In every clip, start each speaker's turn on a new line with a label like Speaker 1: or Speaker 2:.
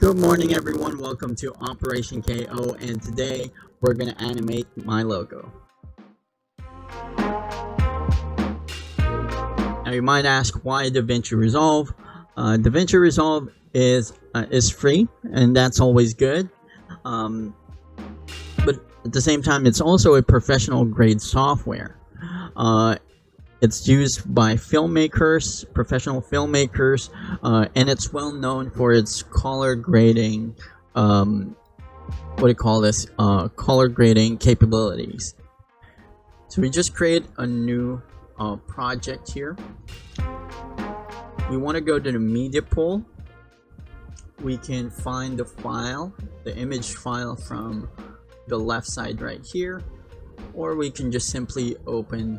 Speaker 1: Good morning everyone, welcome to Operation KO, and today we're going to animate my logo. Now you might ask why DaVinci Resolve. DaVinci Resolve is free, and that's always good. But at the same time, it's also a professional grade software. It's used by filmmakers, professional filmmakers, and it's well known for its color grading, color grading capabilities. So we just create a new project here. We want to go to the media pool. We can find the file, the image file from the left side right here, or we can just simply open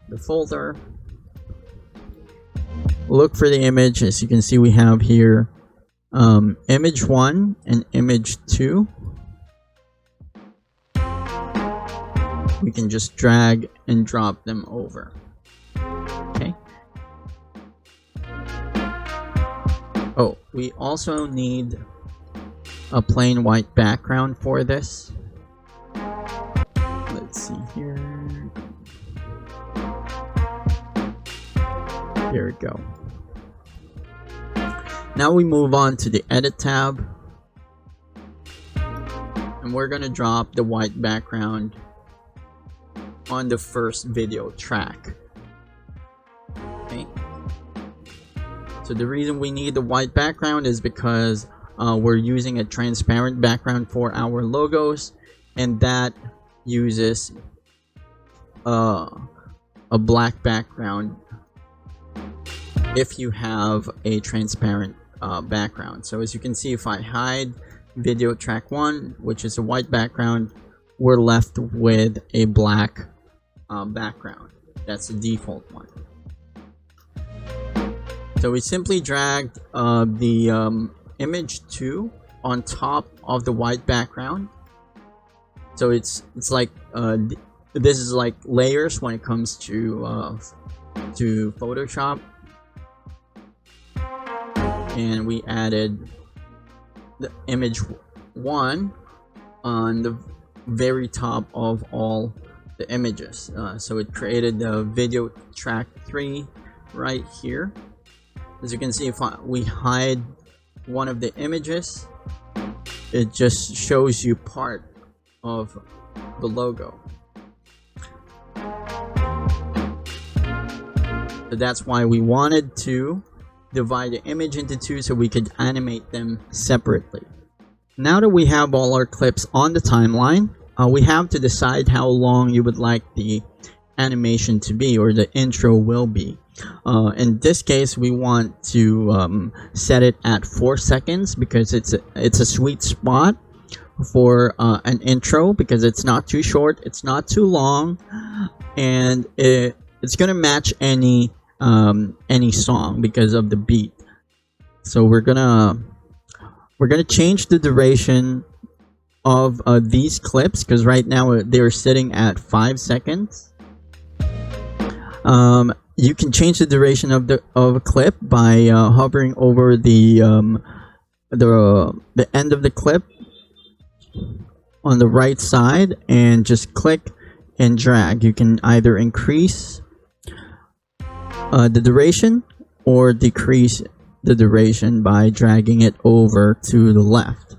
Speaker 1: the folder, look for the image. As you can see, we have here image 1 and image 2. We can just drag and drop them over. Okay. Oh, we also need a plain white background for this. Let's see here. Here we go. Now we move on to the edit tab, and we're going to drop the white background on the first video track. Okay. So the reason we need the white background is because we're using a transparent background for our logos, and that uses a black background if you have a transparent background. So as you can see, if I hide video track 1, which is a white background, we're left with a black background. That's the default one. So we simply dragged the image 2 on top of the white background. So it's like this is like layers when it comes to Photoshop. And we added the image 1 on the very top of all the images. So it created the video track 3 right here. As you can see, if we hide one of the images, it just shows you part of the logo. So that's why we wanted to divide the image into 2 so we could animate them separately. Now that we have all our clips on the timeline, we have to decide how long you would like the animation to be, or the intro will be. In this case, we want to set it at 4 seconds because it's a sweet spot for an intro, because it's not too short, it's not too long, and it's gonna match any song because of the beat. So we're gonna change the duration of these clips, because right now they're sitting at 5 seconds. You can change the duration of a clip by hovering over the end of the clip on the right side and just click and drag. You can either increase the duration or decrease the duration by dragging it over to the left.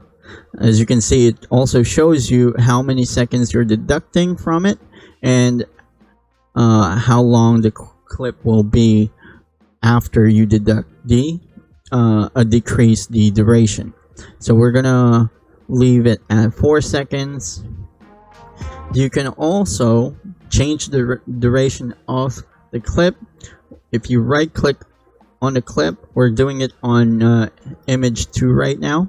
Speaker 1: As you can see, it also shows you how many seconds you're deducting from it and how long the clip will be after you deduct decrease the duration. So we're gonna leave it at 4 seconds. You can also change the duration of the clip. If you right click on the clip, we're doing it on image 2 right now.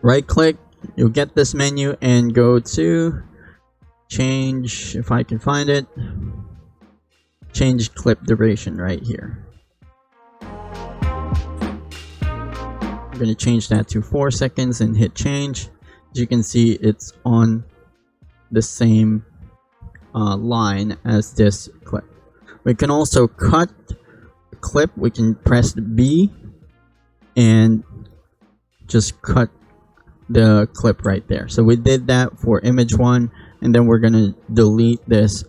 Speaker 1: Right click, you'll get this menu and go to change, if I can find it, change clip duration right here. I'm going to change that to 4 seconds and hit change. As you can see, it's on the same line as this clip. We can also cut the clip. We can press B and just cut the clip right there. So we did that for image 1, and then we're gonna delete this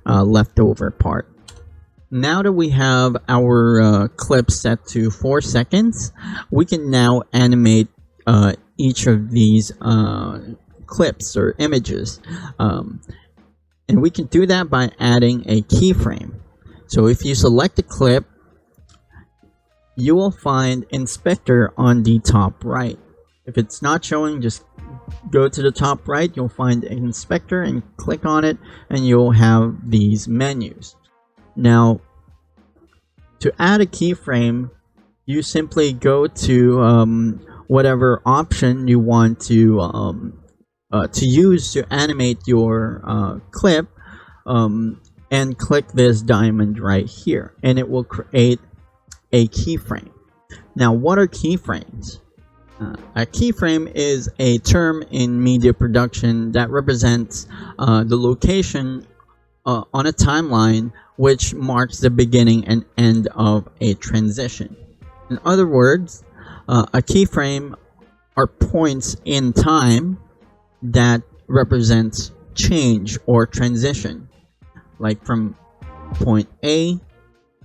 Speaker 1: leftover part. Now that we have our clip set to 4 seconds, we can now animate each of these clips or images, and we can do that by adding a keyframe. So if you select a clip, you will find inspector on the top right. If it's not showing, just go to the top right, you'll find inspector and click on it, and you'll have these menus. Now, to add a keyframe, you simply go to whatever option you want to use to animate your clip, and click this diamond right here, and it will create a keyframe. Now, what are keyframes? A keyframe is a term in media production that represents the location on a timeline which marks the beginning and end of a transition. In other words, a keyframe are points in time that represents change or transition, like from point A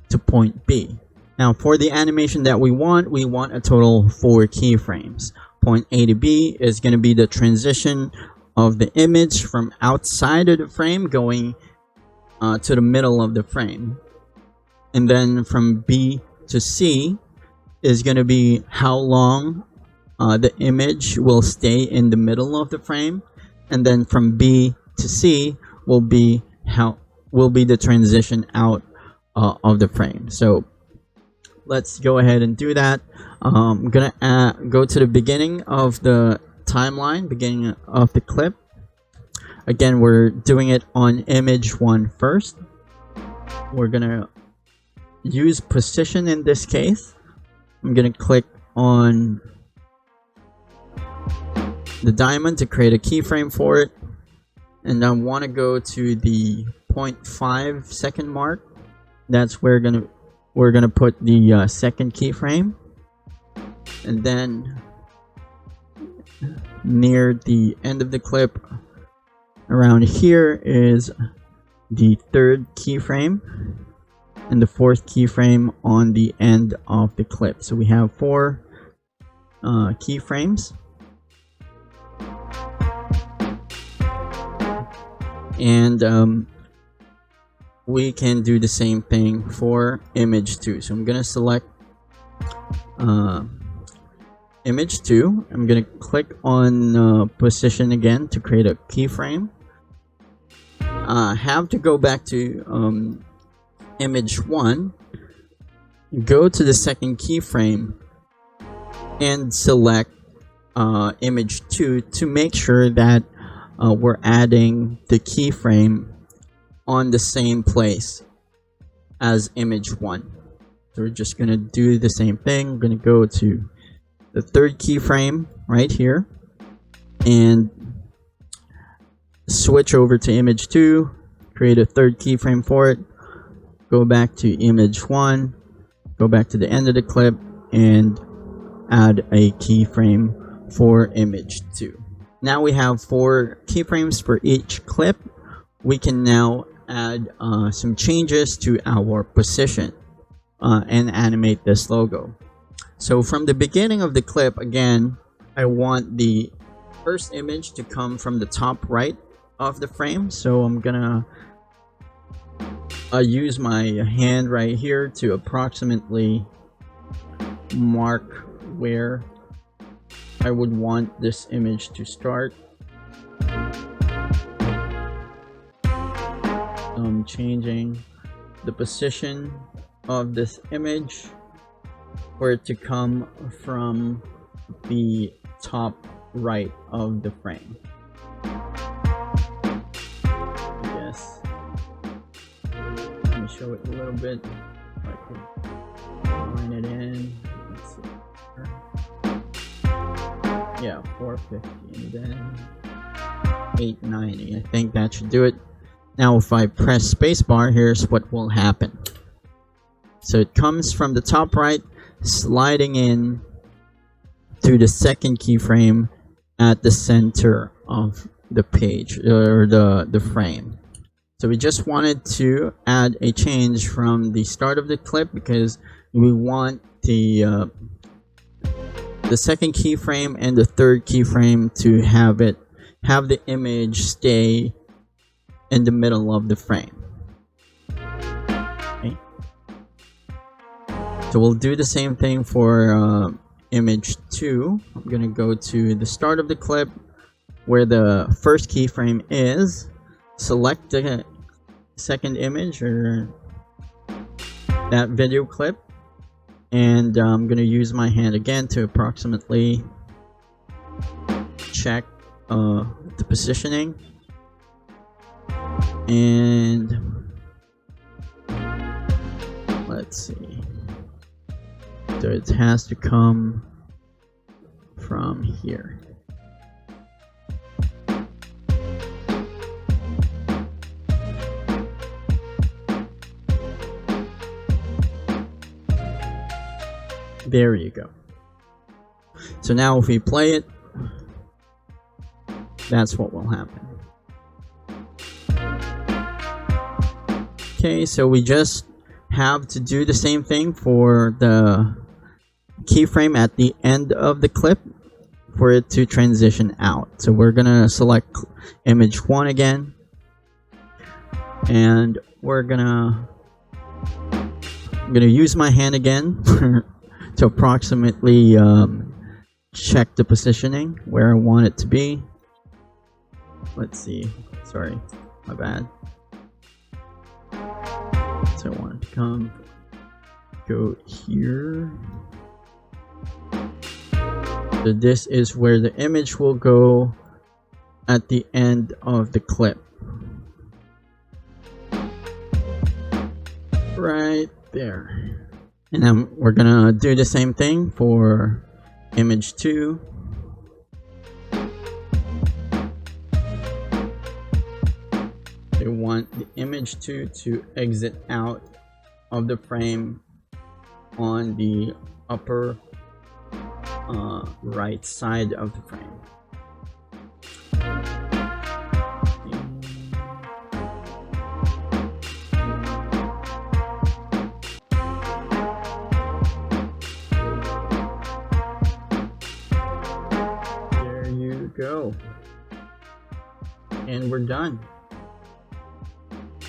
Speaker 1: to point B. Now, for the animation that we want a total of 4 keyframes. Point A to B is going to be the transition of the image from outside of the frame going to the middle of the frame. And then from B to C is going to be how long the image will stay in the middle of the frame. And then from B to C will be the transition out of the frame. So let's go ahead and do that. I'm gonna go to the beginning of the timeline, beginning of the clip. Again, we're doing it on image 1 first. We're gonna use position in this case. I'm gonna click on the diamond to create a keyframe for it, and I want to go to the 0.5 second mark. That's where we're gonna put the second keyframe, and then near the end of the clip around here is the 3rd keyframe and the 4th keyframe on the end of the clip. So we have 4 keyframes, and we can do the same thing for image 2. So I'm gonna select image 2. I'm gonna click on position again to create a keyframe. Have to go back to image 1, go to the 2nd keyframe and select image 2 to make sure that we're adding the keyframe on the same place as image 1. So we're just gonna do the same thing. I'm gonna go to the 3rd keyframe right here and switch over to image 2, create a 3rd keyframe for it, go back to image 1, go back to the end of the clip, and add a keyframe for image 2. Now we have 4 keyframes for each clip. We can now add some changes to our position and animate this logo. So from the beginning of the clip, again, I want the first image to come from the top right of the frame. So I'm gonna use my hand right here to approximately mark where I would want this image to start. I'm changing the position of this image for it to come from the top right of the frame. Yes. Let me show it a little bit. I can line it in. Let's see. Yeah, 450 and then 890. I think that should do it. Now if I press spacebar, here's what will happen. So it comes from the top right, sliding in to the second keyframe at the center of the page or the frame. So we just wanted to add a change from the start of the clip because we want the second keyframe and the third keyframe to have the image stay in the middle of the frame. Okay. So we'll do the same thing for image 2. I'm gonna go to the start of the clip where the first keyframe is, select the second image or that video clip, and I'm gonna use my hand again to approximately check the positioning, and let's see, so it has to come from here. There you go. So now if we play it, that's what will happen. Okay, so we just have to do the same thing for the keyframe at the end of the clip for it to transition out. So we're gonna select image 1 again, and I'm gonna use my hand again to approximately check the positioning where I want it to be. Let's see, sorry, my bad. So I want it to go here. So this is where the image will go at the end of the clip. Right there. And then we're gonna do the same thing for image 2. We want the image 2 to exit out of the frame on the upper right side of the frame. There you go. And we're done.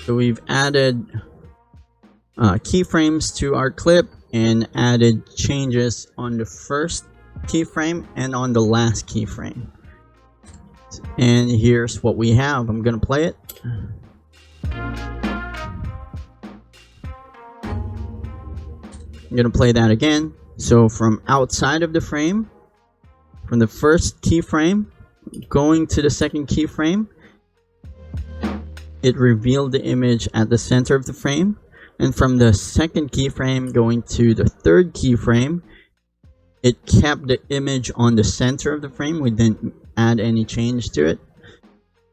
Speaker 1: So we've added keyframes to our clip and added changes on the first keyframe and on the last keyframe. And here's what we have. I'm gonna play it. I'm gonna play that again. So from outside of the frame, from the first keyframe going to the second keyframe, it revealed the image at the center of the frame, and from the second keyframe going to the third keyframe, it kept the image on the center of the frame. We didn't add any change to it.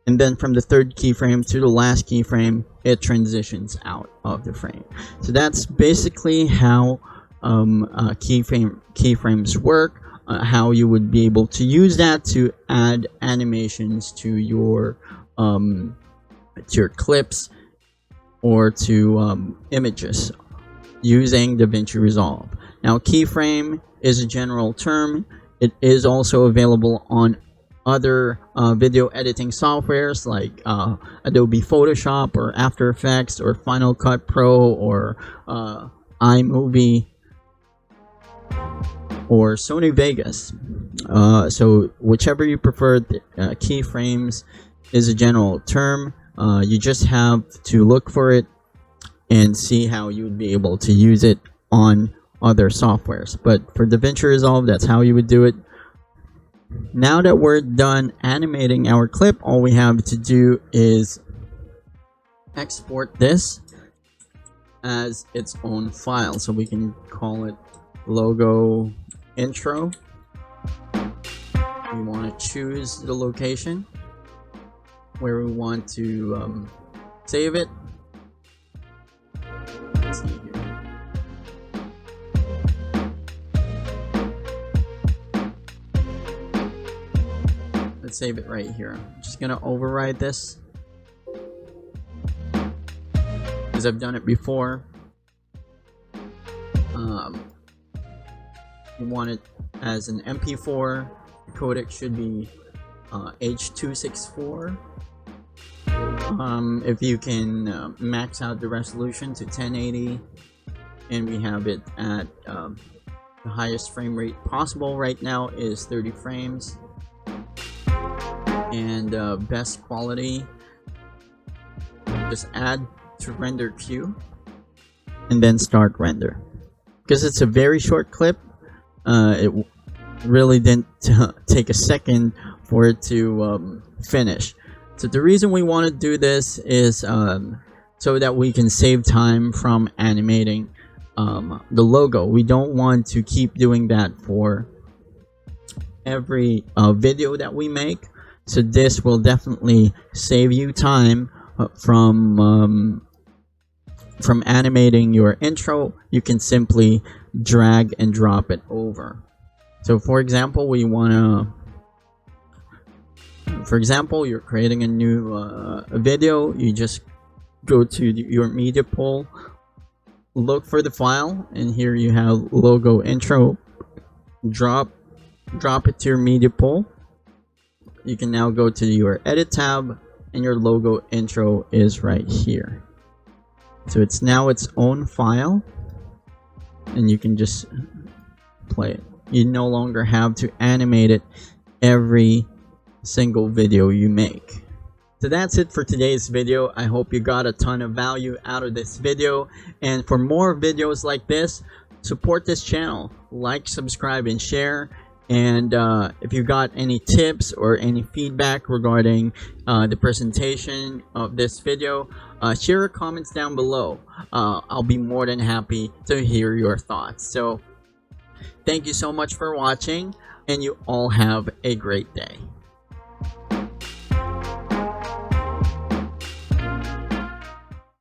Speaker 1: And then from the third keyframe to the last keyframe, it transitions out of the frame. So that's basically how keyframes work, how you would be able to use that to add animations to your clips or to images using DaVinci Resolve. Now, keyframe is a general term. It is also available on other video editing softwares like Adobe Photoshop or After Effects or Final Cut Pro or iMovie or Sony Vegas. So whichever you prefer, keyframes is a general term. You just have to look for it and see how you would be able to use it on other softwares. But for DaVinci Resolve, that's how you would do it. Now that we're done animating our clip, all we have to do is export this as its own file. So we can call it logo intro. We want to choose the location where we want to save it. Let's see here. let's save it right here. I'm just gonna override this because I've done it before. You want it as an MP4. The codec should be H.264. If you can max out the resolution to 1080, and we have it at the highest frame rate possible right now is 30 frames, and best quality, just add to render queue and then start render. Because it's a very short clip, it really didn't take a second for it to finish. So the reason we want to do this is so that we can save time from animating the logo. We don't want to keep doing that for every video that we make. So this will definitely save you time from animating your intro. You can simply drag and drop it over. So for example, we want to, for example, you're creating a new video. You just go to your media pool, look for the file, and here you have logo intro. Drop it to your media pool. You can now go to your edit tab, and your logo intro is right here. So it's now its own file, and you can just play it. You no longer have to animate it every single video you make. So that's it for today's video. I hope you got a ton of value out of this video, and for more videos like this, support this channel, like, subscribe, and share. And if you got any tips or any feedback regarding the presentation of this video, share your comments down below. I'll be more than happy to hear your thoughts. So thank you so much for watching, and you all have a great day.